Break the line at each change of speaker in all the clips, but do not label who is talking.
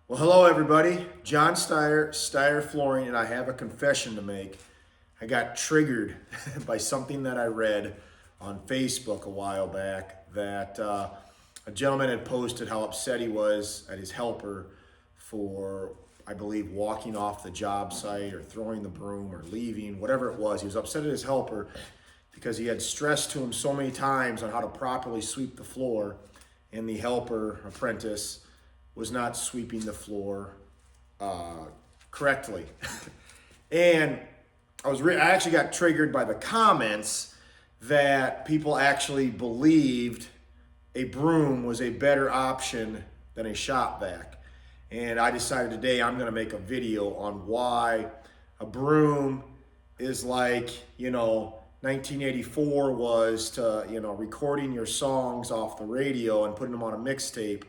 Well, hello everybody. John Steyer Flooring, and I have a confession to make. I got triggered by something that I read on Facebook a while back that a gentleman had posted how upset he was at his helper for, I believe, walking off the job site or throwing the broom or leaving, whatever it was. He was upset at his helper because he had stressed to him so many times on how to properly sweep the floor, and the helper apprentice was not sweeping the floor correctly. And I actually got triggered by the comments that people actually believed a broom was a better option than a shop vac. And I decided today I'm gonna make a video on why a broom is like, 1984 was to, recording your songs off the radio and putting them on a mixtape.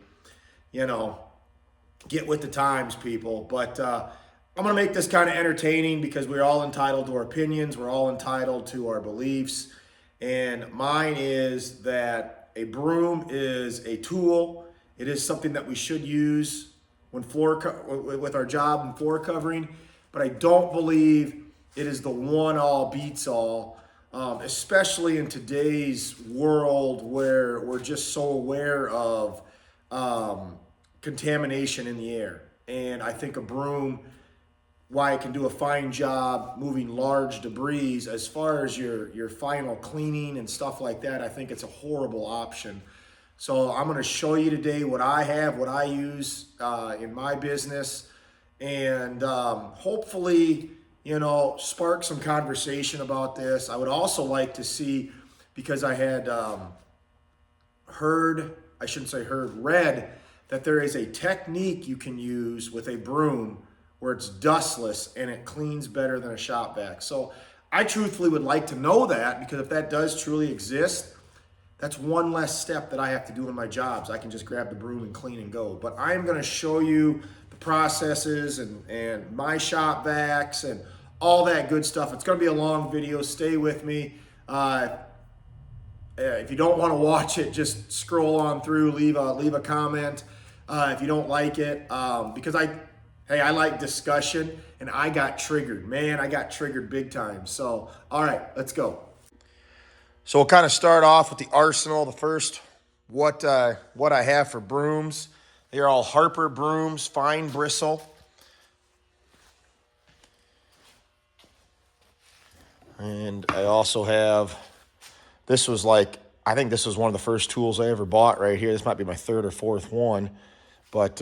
Get with the times, people. But I'm going to make this kind of entertaining because we're all entitled to our opinions. We're all entitled to our beliefs. And mine is that a broom is a tool. It is something that we should use when with our job and floor covering. But I don't believe it is the one all beats all, especially in today's world where we're just so aware of contamination in the air. And I think a broom, why it can do a fine job moving large debris, as far as your final cleaning and stuff like that, I think it's a horrible option. So I'm going to show you today what I have, what I use in my business, and hopefully, spark some conversation about this. I would also like to see, because I had read that there is a technique you can use with a broom where it's dustless and it cleans better than a shop vac. So I truthfully would like to know that, because if that does truly exist, that's one less step that I have to do in my jobs. I can just grab the broom and clean and go. But I'm gonna show you the processes and my shop vacs and all that good stuff. It's gonna be a long video, stay with me. If you don't wanna watch it, just scroll on through, leave a comment. If you don't like it, because I like discussion, and I got triggered. Man, I got triggered big time. So, all right, let's go. So we'll kind of start off with the arsenal. The first, what I have for brooms. They are all Harper brooms, fine bristle. And I also have, I think this was one of the first tools I ever bought right here. This might be my third or fourth one. But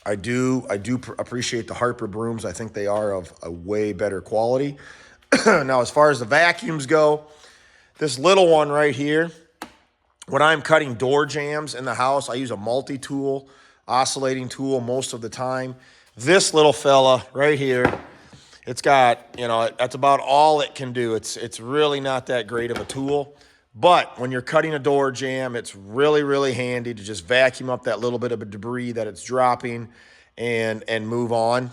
I do appreciate the Harper brooms. I think they are of a way better quality. Now, as far as the vacuums go, this little one right here, when I'm cutting door jambs in the house, I use a multi-tool, oscillating tool most of the time. This little fella right here, it's got, that's about all it can do. It's really not that great of a tool. But when you're cutting a door jamb, it's really, really handy to just vacuum up that little bit of debris that it's dropping and move on.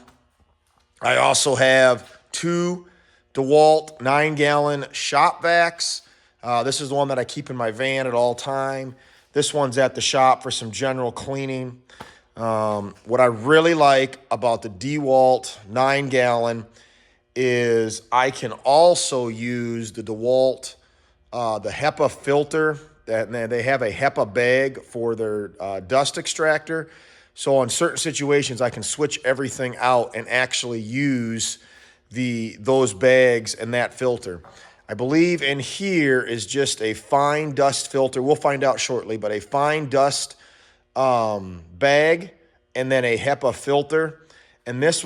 I also have two DeWalt 9-gallon shop vacs. This is the one that I keep in my van at all time. This one's at the shop for some general cleaning. What I really like about the DeWalt 9-gallon is I can also use the DeWalt the HEPA filter. They have a HEPA bag for their dust extractor. So on certain situations, I can switch everything out and actually use those bags and that filter. I believe in here is just a fine dust filter. We'll find out shortly, but a fine dust bag and then a HEPA filter. And this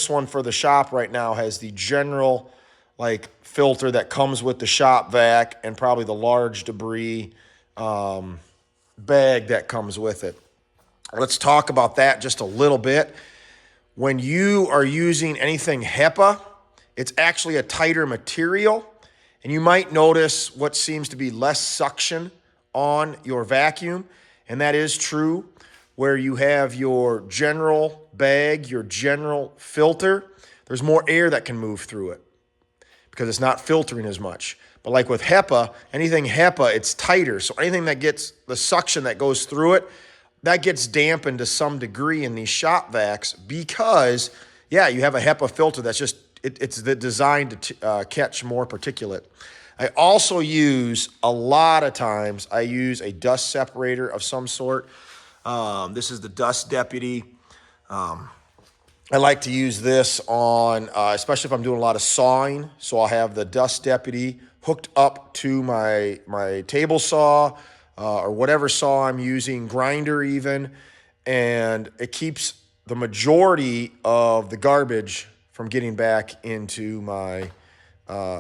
one for the shop right now has the general filter that comes with the shop vac and probably the large debris bag that comes with it. Let's talk about that just a little bit. When you are using anything HEPA, it's actually a tighter material, and you might notice what seems to be less suction on your vacuum, and that is true. Where you have your general bag, your general filter, there's more air that can move through it because it's not filtering as much. But like with HEPA, anything HEPA, it's tighter. So anything that gets the suction that goes through it that gets dampened to some degree in these shop vacs because, yeah, you have a HEPA filter that's just, it's designed to catch more particulate. I also use, a lot of times, I use a dust separator of some sort. This is the Dust Deputy. I like to use this on, especially if I'm doing a lot of sawing. So I'll have the Dust Deputy hooked up to my table saw or whatever saw I'm using, grinder even, and it keeps the majority of the garbage from getting back into my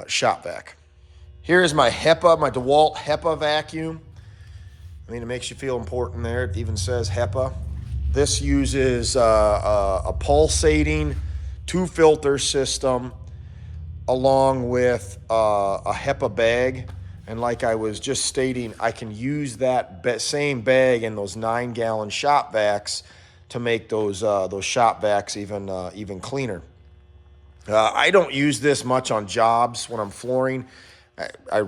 shop vac. Here is my HEPA, my DeWalt HEPA vacuum. I mean, it makes you feel important there. It even says HEPA. This uses a pulsating two-filter system along with a HEPA bag. And like I was just stating, I can use that same bag in those 9-gallon shop vacs to make those shop vacs even cleaner. I don't use this much on jobs when I'm flooring. I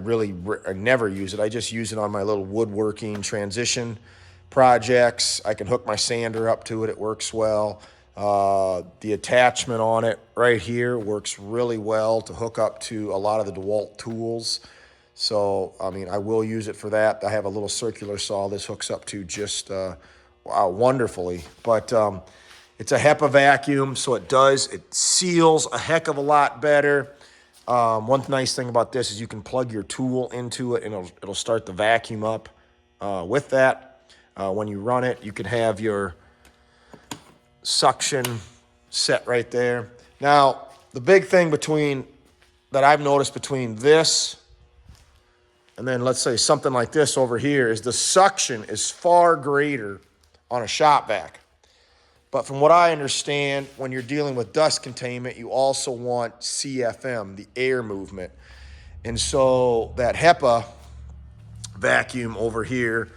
never use it. I just use it on my little woodworking transition projects. I can hook my sander up to it. It works well. The attachment on it right here works really well to hook up to a lot of the DeWalt tools. So, I mean, I will use it for that. I have a little circular saw this hooks up to just wonderfully. But it's a HEPA vacuum, so it seals a heck of a lot better. One nice thing about this is you can plug your tool into it and it'll start the vacuum up with that. When you run it, you can have your suction set right there. Now, the big thing that I've noticed between this and then let's say something like this over here is the suction is far greater on a shop vac. But from what I understand, when you're dealing with dust containment, you also want CFM, the air movement. And so that HEPA vacuum over here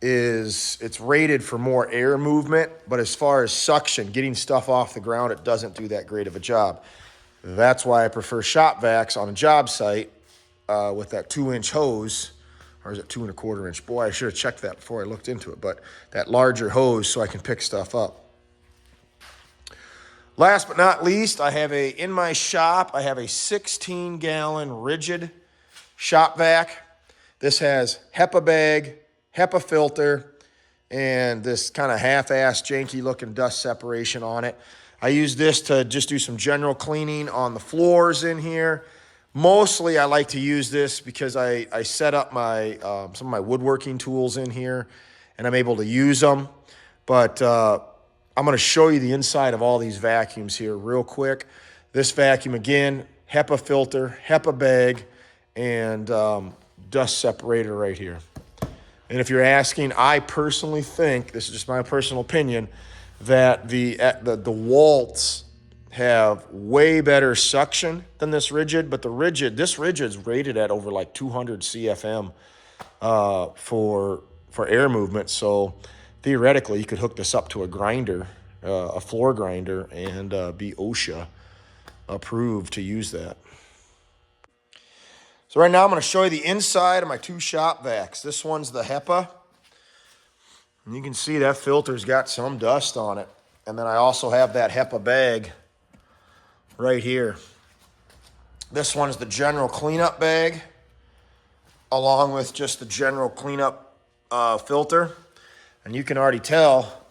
it's rated for more air movement, but as far as suction, getting stuff off the ground, it doesn't do that great of a job. That's why I prefer shop vacs on a job site with that 2-inch hose, or is it 2 1/4 inch? Boy, I should have checked that before I looked into it, but that larger hose so I can pick stuff up. Last but not least, in my shop, I have a 16-gallon rigid shop vac. This has HEPA bag, HEPA filter, and this kind of half-ass janky looking dust separation on it. I use this to just do some general cleaning on the floors in here. Mostly I like to use this because I set up some of my woodworking tools in here and I'm able to use them. But I'm going to show you the inside of all these vacuums here real quick. This vacuum, again, HEPA filter, HEPA bag, and dust separator right here. And if you're asking, I personally think, this is just my personal opinion, that the DeWalts have way better suction than this rigid, but this rigid is rated at over like 200 CFM for air movement. So theoretically, you could hook this up to a grinder, a floor grinder, and be OSHA approved to use that. So right now I'm going to show you the inside of my 2 shop vacs. This one's the HEPA. And you can see that filter's got some dust on it. And then I also have that HEPA bag right here. This one's the general cleanup bag, along with just the general cleanup filter. And you can already tell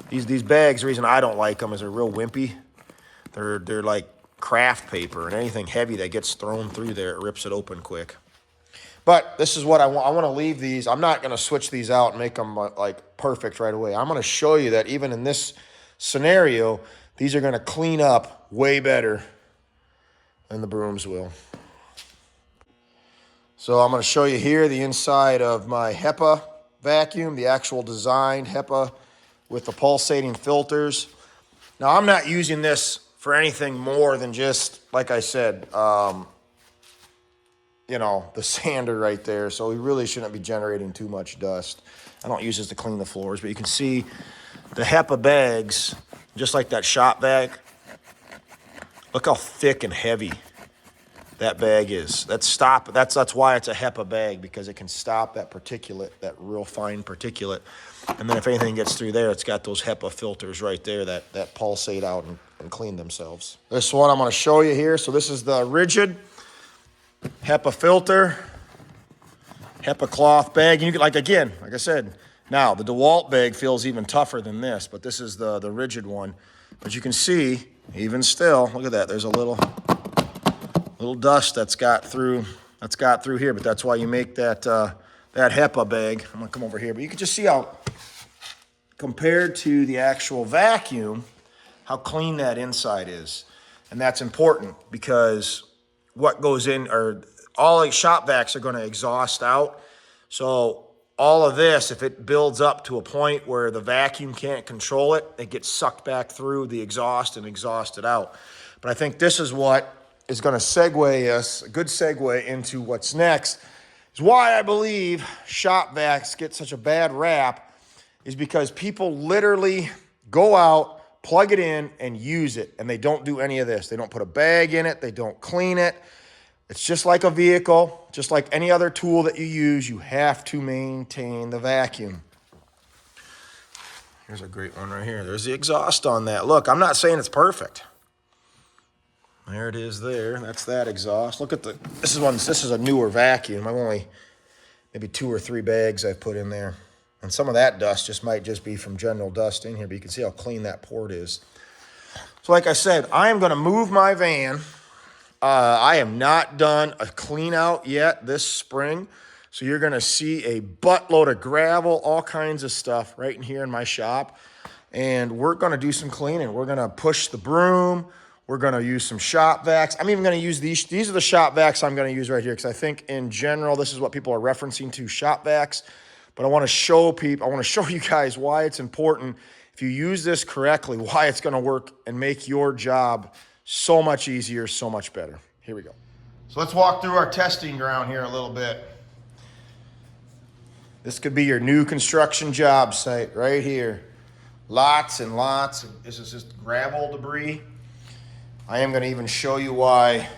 these bags, the reason I don't like them is they're real wimpy. They're like craft paper, and anything heavy that gets thrown through there, it rips it open quick. But this is what I want. I want to leave these. I'm not going to switch these out and make them like perfect right away. I'm going to show you that even in this scenario, these are going to clean up way better than the brooms will. So I'm going to show you here the inside of my HEPA vacuum, the actual designed HEPA with the pulsating filters. Now, I'm not using this for anything more than just, like I said, the sander right there. So we really shouldn't be generating too much dust. I don't use this to clean the floors, but you can see the HEPA bags, just like that shop bag. Look how thick and heavy that bag is. That's why it's a HEPA bag, because it can stop that particulate, that real fine particulate. And then if anything gets through there, it's got those HEPA filters right there that pulsate out and clean themselves. This one I'm going to show you here. So this is the rigid HEPA filter, HEPA cloth bag. And you can, like I said, now the DeWalt bag feels even tougher than this, but this is the rigid one. But you can see, even still, look at that. There's a little dust that's got through here, but that's why you make that HEPA bag. I'm gonna come over here, but you can just see how, compared to the actual vacuum, how clean that inside is. And that's important because what goes in, or all like shop vacs are gonna exhaust out. So all of this, if it builds up to a point where the vacuum can't control it, it gets sucked back through the exhaust and exhausted out. But I think this is what is going to segue us, a good segue into what's next, is why I believe shop vacs get such a bad rap, is because people literally go out, plug it in, and use it, and they don't do any of this. They don't put a bag in it. They don't clean it. It's just like a vehicle, just like any other tool that you use, you have to maintain the vacuum. Here's a great one right here. There's the exhaust on that. Look, I'm not saying it's perfect. There it is there. That's that exhaust. Look at this is a newer vacuum. I've only maybe 2 or 3 bags I've put in there. And some of that dust might just be from general dust in here, but you can see how clean that port is. So like I said, I am going to move my van. I am not done a clean out yet this spring. So you're going to see a buttload of gravel, all kinds of stuff right in here in my shop. And we're going to do some cleaning. We're going to push the broom. We're going to use some shop vacs. I'm even going to use these. These are the shop vacs I'm going to use right here because I think in general, this is what people are referencing to, shop vacs. But I want to show people, I want to show you guys why it's important, if you use this correctly, why it's going to work and make your job so much easier, so much better. Here we go. So let's walk through our testing ground here a little bit. This could be your new construction job site right here. Lots and lots. This is just gravel debris. I am going to even show you why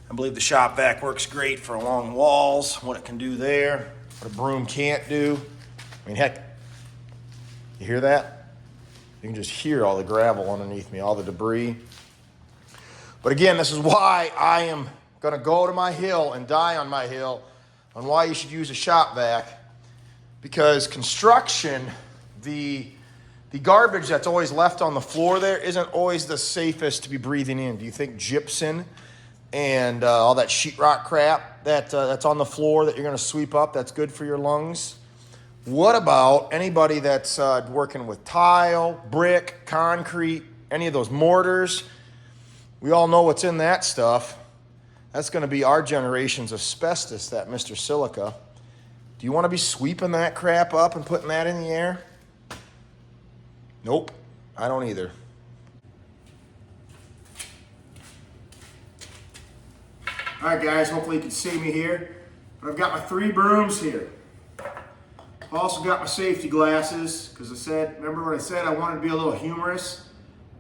I believe the shop vac works great for along walls, what it can do there, what a broom can't do. I mean, heck, you hear that? You can just hear all the gravel underneath me, all the debris. But again, this is why I am going to go to my hill and die on my hill on why you should use a shop vac. Because construction, the garbage that's always left on the floor there isn't always the safest to be breathing in. Do you think gypsum and all that sheetrock crap that's on the floor that you're going to sweep up, that's good for your lungs? What about anybody that's working with tile, brick, concrete, any of those mortars? We all know what's in that stuff. That's going to be our generation's asbestos, that Mr. Silica. Do you want to be sweeping that crap up and putting that in the air? Nope, I don't either. All right, guys, hopefully you can see me here. But I've got my 3 brooms here. I've also got my safety glasses, because remember what I said, I wanted to be a little humorous?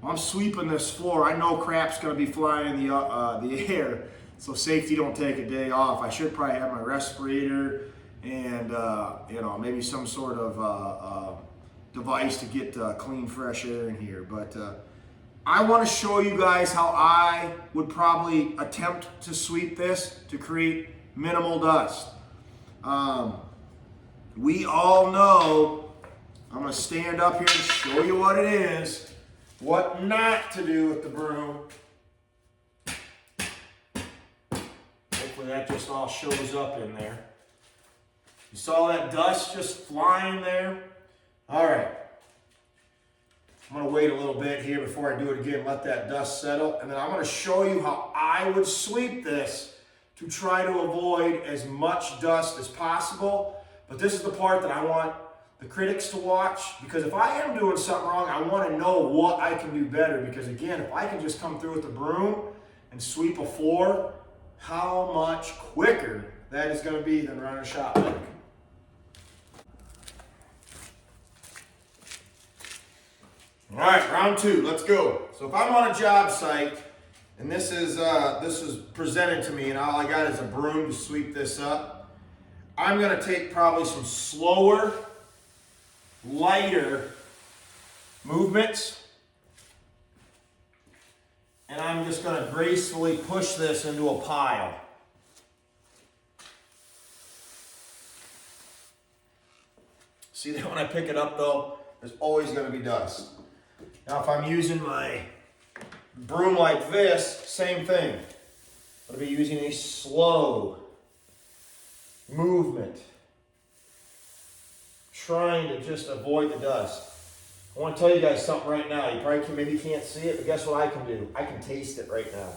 Well, I'm sweeping this floor. I know crap's going to be flying in the air, so safety don't take a day off. I should probably have my respirator and maybe some sort of device to get clean, fresh air in here. But I want to show you guys how I would probably attempt to sweep this to create minimal dust. We all know, I'm going to stand up here and show you what it is. What not to do with the broom. Hopefully that just all shows up in there. You saw that dust just flying there? All right. I'm going to wait a little bit here before I do it again, let that dust settle. And then I'm going to show you how I would sweep this to try to avoid as much dust as possible. But this is the part that I want the critics to watch, because if I am doing something wrong, I want to know what I can do better. Because again, if I can just come through with the broom and sweep a floor, how much quicker that is going to be than running a shop vac. All right, round 2, let's go. So if I'm on a job site and this is presented to me and all I got is a broom to sweep this up, I'm going to take probably some slower lighter movements. And I'm just going to gracefully push this into a pile. See that when I pick it up though, there's always going to be dust. Now if I'm using my broom like this, same thing. I'm going to be using a slow movement, trying to just avoid the dust. I want to tell you guys something right now. You probably maybe can't see it, but guess what I can do? I can taste it right now.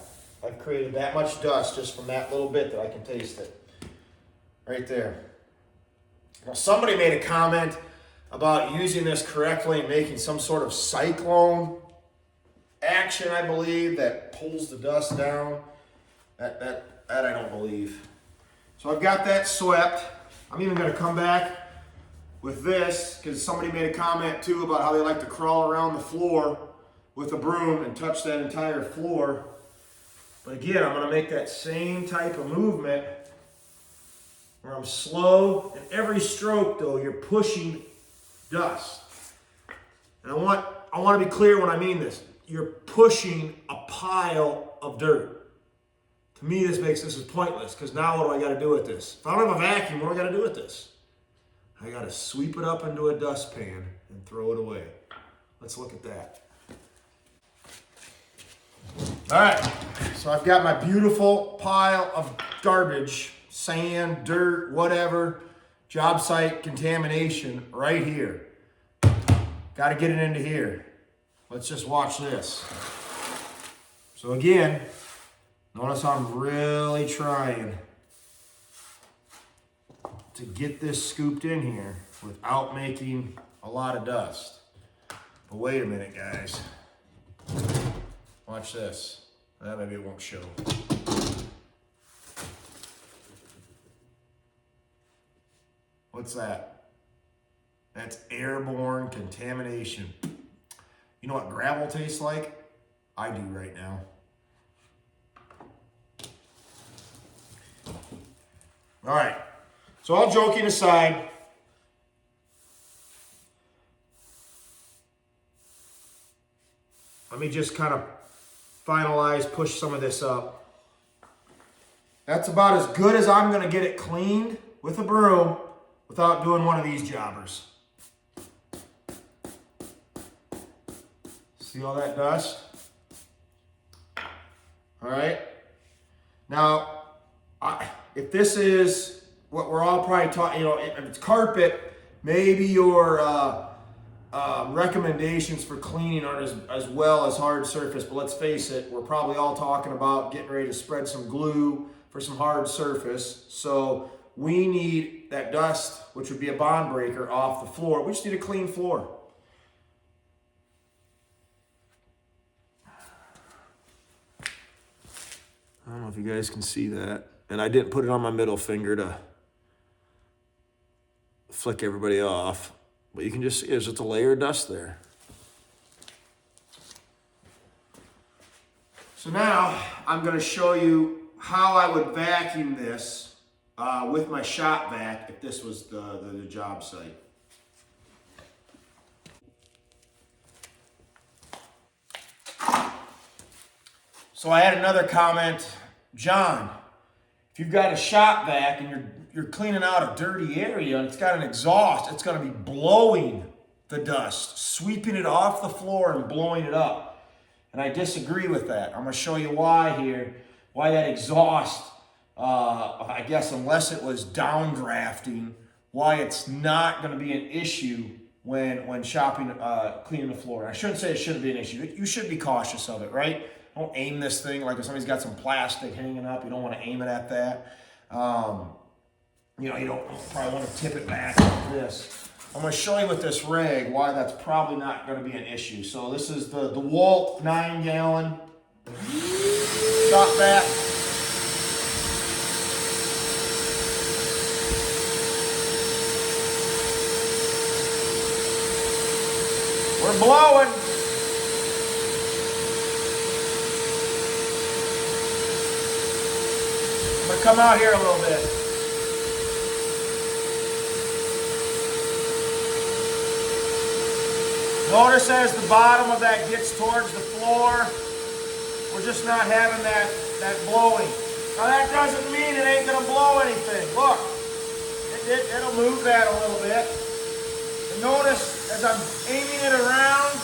I've created that much dust just from that little bit that I can taste it. Right there. Now somebody made a comment about using this correctly and making some sort of cyclone action, I believe, that pulls the dust down. That I don't believe. So I've got that swept. I'm even going to come back with this because somebody made a comment too about how they like to crawl around the floor with a broom and touch that entire floor. But again, I'm going to make that same type of movement where I'm slow, and every stroke though, you're pushing dust. And I want to be clear when I mean this. You're pushing a pile of dirt. To me, this is pointless because now what do I got to do with this? If I don't have a vacuum, what do I got to do with this? I got to sweep it up into a dustpan and throw it away. Let's look at that. All right, so I've got my beautiful pile of garbage, sand, dirt, whatever, job site contamination right here. Got to get it into here. Let's just watch this. So again, notice I'm really trying to get this scooped in here without making a lot of dust. But wait a minute, guys. Watch this. Maybe it won't show. What's that? That's airborne contamination. You know what gravel tastes like? I do right now. All right. So all joking aside, let me just kind of finalize, push some of this up. That's about as good as I'm going to get it cleaned with a broom without doing one of these jobbers. See all that dust? All right. Now, if this is what we're all probably talking, if it's carpet, maybe your recommendations for cleaning aren't as well as hard surface, but let's face it, we're probably all talking about getting ready to spread some glue for some hard surface. So we need that dust, which would be a bond breaker, off the floor. We just need a clean floor. I don't know if you guys can see that. And I didn't put it on my middle finger to flick everybody off. But you can just see there's just a layer of dust there. So now I'm going to show you how I would vacuum this with my shop vac if this was the job site. So I had another comment, John, if you've got a shop vac and you're cleaning out a dirty area and it's got an exhaust, it's going to be blowing the dust, sweeping it off the floor and blowing it up. And I disagree with that. I'm going to show you why here, why that exhaust, I guess unless it was downdrafting, why it's not going to be an issue when cleaning the floor. And I shouldn't say it shouldn't be an issue. You should be cautious of it, right? Don't aim this thing like if somebody's got some plastic hanging up. You don't want to aim it at that. You don't probably want to tip it back like this. I'm going to show you with this rag why that's probably not going to be an issue. So this is the DeWalt 9-gallon shop vac. We're blowing. I'm going to come out here a little bit. Notice as the bottom of that gets towards the floor, we're just not having that blowing. Now that doesn't mean it ain't gonna blow anything. Look, it'll move that a little bit. And notice as I'm aiming it around,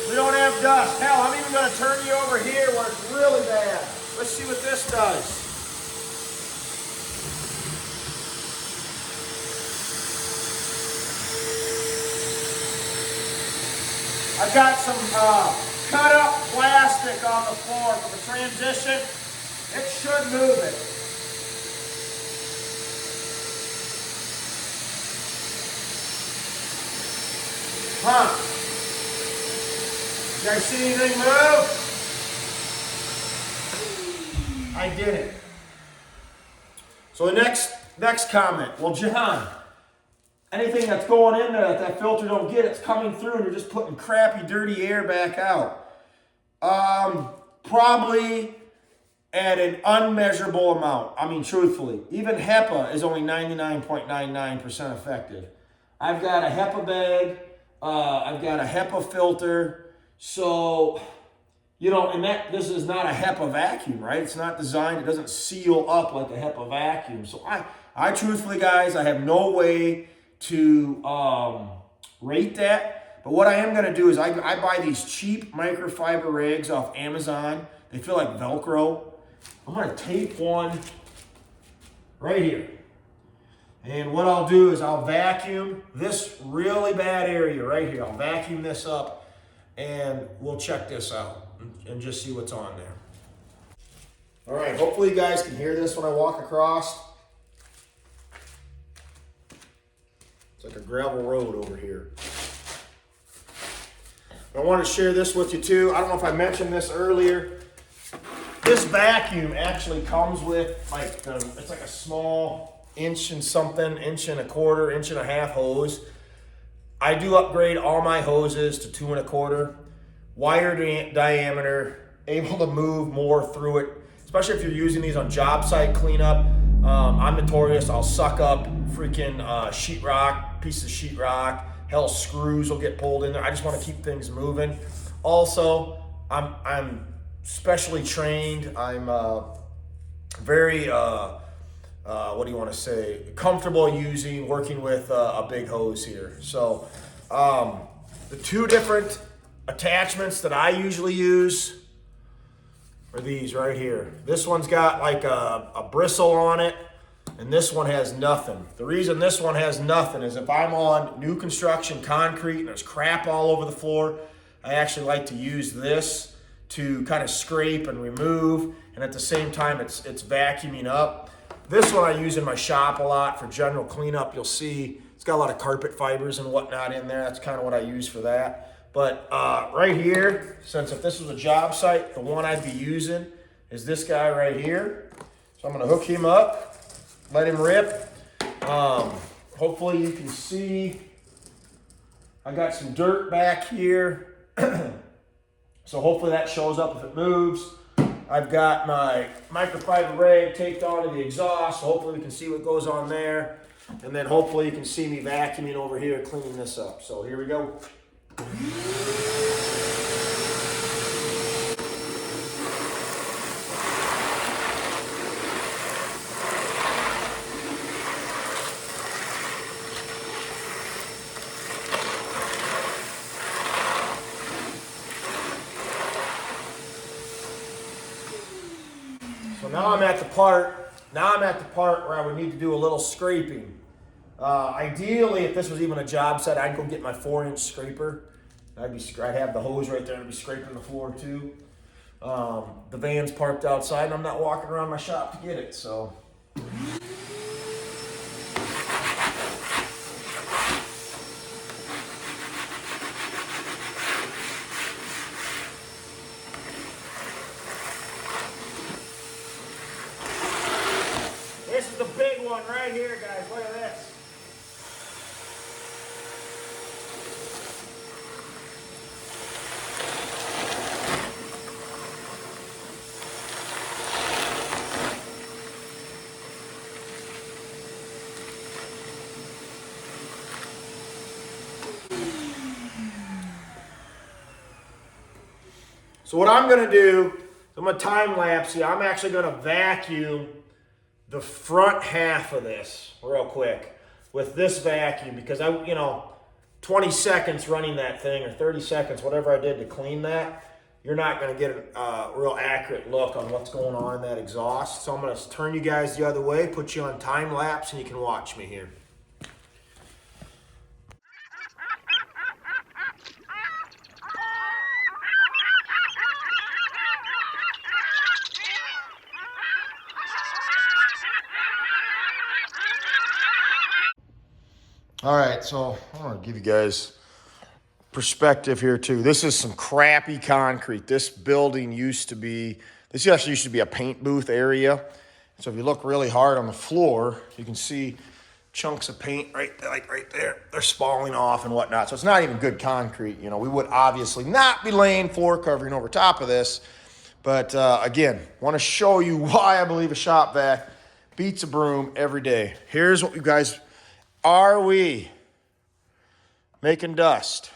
we don't have dust. Hell, I'm even gonna turn you over here where it's really bad. Let's see what this does. I've got some cut up plastic on the floor for the transition. It should move it. Huh? You guys see anything move? I did it. So the next comment. Well, John, anything that's going in there that filter don't get, it's coming through and you're just putting crappy, dirty air back out. Probably at an unmeasurable amount. I mean, truthfully, even HEPA is only 99.99% effective. I've got a HEPA bag. I've got a HEPA filter. So, you know, and this is not a HEPA vacuum, right? It's not designed, it doesn't seal up like a HEPA vacuum. So I truthfully, guys, I have no way to rate that. But what I am going to do is I buy these cheap microfiber rags off Amazon. They feel like Velcro. I'm going to tape one right here. And what I'll do is I'll vacuum this really bad area right here. I'll vacuum this up and we'll check this out and just see what's on there. All right, hopefully you guys can hear this when I walk across. It's like a gravel road over here. I want to share this with you too. I don't know if I mentioned this earlier. This vacuum actually comes with like, it's like a small inch and something, inch and a quarter, inch and a half hose. I do upgrade all my hoses to 2 1/4, wire diameter, able to move more through it, especially if you're using these on job site cleanup. I'm notorious, I'll suck up freaking sheetrock, pieces of sheetrock, hell, screws will get pulled in there. I just want to keep things moving. Also, I'm specially trained. I'm very, what do you want to say, comfortable working with a big hose here. So the 2 different attachments that I usually use are these right here. This one's got like a bristle on it, and this one has nothing. The reason this one has nothing is if I'm on new construction concrete and there's crap all over the floor, I actually like to use this to kind of scrape and remove, and at the same time it's vacuuming up. This one I use in my shop a lot for general cleanup. You'll see it's got a lot of carpet fibers and whatnot in there. That's kind of what I use for that. But right here, since if this was a job site, the one I'd be using is this guy right here. So I'm gonna hook him up, let him rip. Hopefully you can see I got some dirt back here. So hopefully that shows up if it moves. I've got my microfiber rag taped onto the exhaust, so hopefully we can see what goes on there. And then hopefully you can see me vacuuming over here, cleaning this up. So here we go. So now I'm at the part where I would need to do a little scraping. Ideally, if this was even a job site, I'd go get my 4-inch scraper. I'd have the hose right there and I'd be scraping the floor too. The van's parked outside and I'm not walking around my shop to get it, so. This is the big one right here, guys. Look at this. So what I'm gonna do, I'm gonna time lapse you. I'm actually gonna vacuum the front half of this real quick with this vacuum because 20 seconds running that thing or 30 seconds, whatever I did to clean that, you're not gonna get a real accurate look on what's going on in that exhaust. So I'm gonna turn you guys the other way, put you on time lapse, and you can watch me here. All right, so I want to give you guys perspective here too. This is some crappy concrete. This building this actually used to be a paint booth area. So if you look really hard on the floor, you can see chunks of paint right there. They're spalling off and whatnot. So it's not even good concrete. We would obviously not be laying floor covering over top of this. But again, want to show you why I believe a shop vac beats a broom every day. Here's what you guys, are we making dust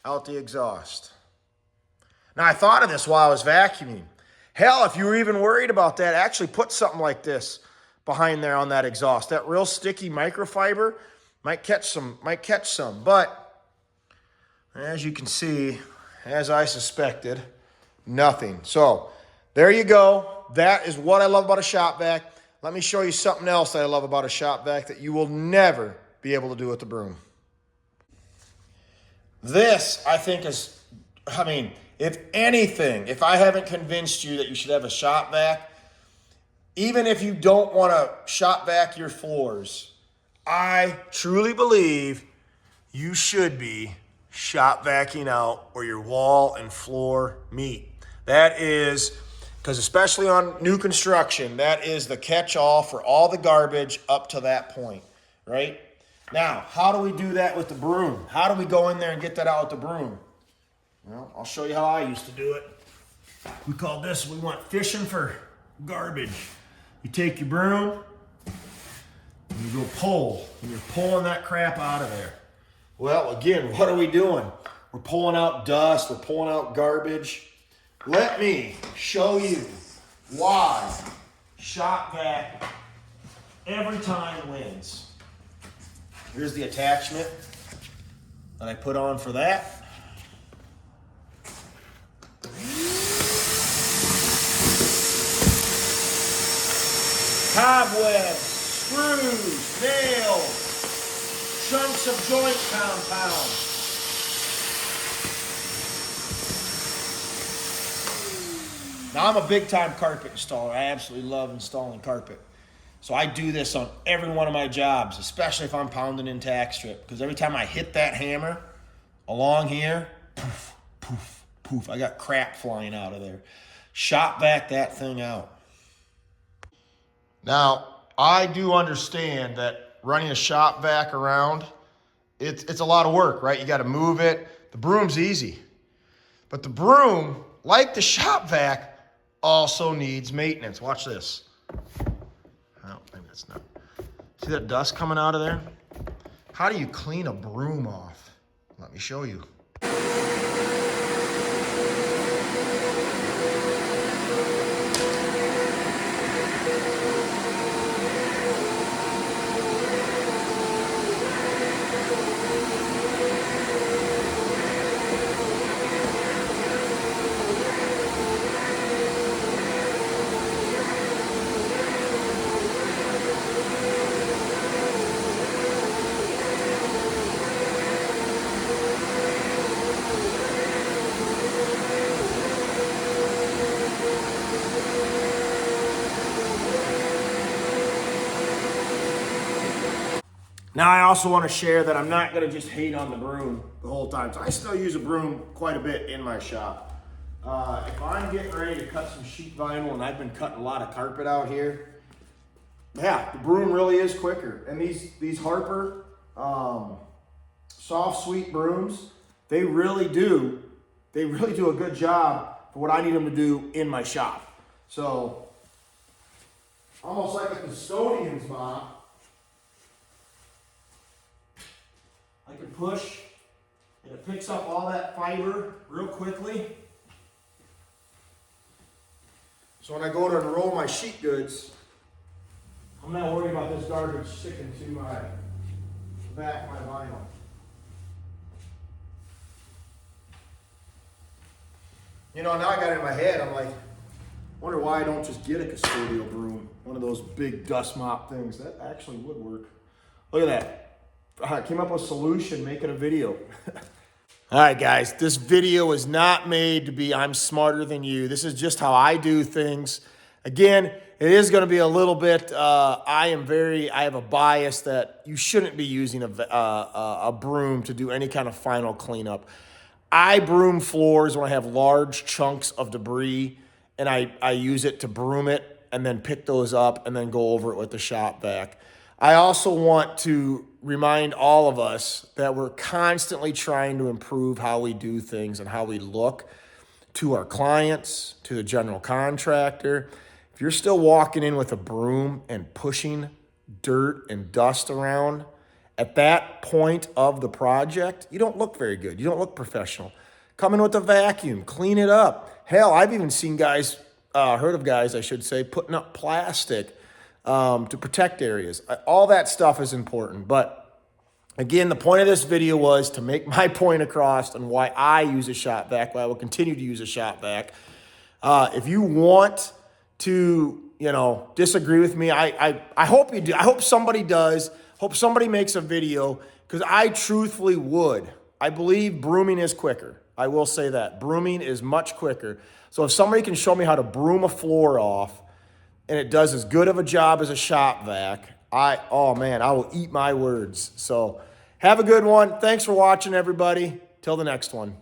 out the exhaust? Now, I thought of this while I was vacuuming. Hell, if you were even worried about that, actually put something like this behind there on that exhaust. That real sticky microfiber might catch some. But as you can see, as I suspected, nothing. So there you go. That is what I love about a shop vac. Let me show you something else that I love about a shop vac that you will never be able to do with the broom. This, I think, if anything, if I haven't convinced you that you should have a shop vac, even if you don't want to shop vac your floors, I truly believe you should be shop vacuuming out where your wall and floor meet. That is, because especially on new construction, that is the catch-all for all the garbage up to that point, right? Now, how do we do that with the broom? How do we go in there and get that out with the broom? Well, I'll show you how I used to do it. We went fishing for garbage. You take your broom, and you go pull, and you're pulling that crap out of there. Well, again, what are we doing? We're pulling out dust, we're pulling out garbage. Let me show you why shop vac every time wins. Here's the attachment that I put on for that. Cobwebs, screws, nails, chunks of joint compound. Now, I'm a big-time carpet installer. I absolutely love installing carpet. So I do this on every one of my jobs, especially if I'm pounding in tack strip. Because every time I hit that hammer along here, poof, poof, poof, I got crap flying out of there. Shop vac that thing out. Now, I do understand that running a shop vac around, it's a lot of work, right? You got to move it. The broom's easy. But the broom, like the shop vac, also needs maintenance. Watch this. Oh, maybe that's not. See that dust coming out of there? How do you clean a broom off? Let me show you. Now, I also want to share that I'm not going to just hate on the broom the whole time. So I still use a broom quite a bit in my shop. If I'm getting ready to cut some sheet vinyl, and I've been cutting a lot of carpet out here, yeah, the broom really is quicker. And these Harper soft sweet brooms, they really do a good job for what I need them to do in my shop. So almost like a custodian's mop. I can push, and it picks up all that fiber real quickly. So when I go to unroll my sheet goods, I'm not worried about this garbage sticking to my back, my vinyl. You know, now I got it in my head, I'm like, wonder why I don't just get a custodial broom, one of those big dust mop things. That actually would work. Look at that. I came up with a solution, making a video. All right, guys, this video is not made to be I'm smarter than you. This is just how I do things. Again, it is going to be a little bit, I have a bias that you shouldn't be using a broom to do any kind of final cleanup. I broom floors when I have large chunks of debris, and I use it to broom it and then pick those up and then go over it with the shop vac. I also want to remind all of us that we're constantly trying to improve how we do things and how we look to our clients, to the general contractor. If you're still walking in with a broom and pushing dirt and dust around, at that point of the project, you don't look very good. You don't look professional. Come in with a vacuum, clean it up. Hell, I've even seen guys, heard of guys, I should say, putting up plastic to protect areas. All that stuff is important. But again, the point of this video was to make my point across on why I use a shop vac, why I will continue to use a shop vac. If you want to, disagree with me, I hope you do. I hope somebody does. Hope somebody makes a video, because I truthfully would. I believe brooming is quicker. I will say that. Brooming is much quicker. So if somebody can show me how to broom a floor off, and it does as good of a job as a shop vac, I will eat my words. So have a good one. Thanks for watching, everybody. Till the next one.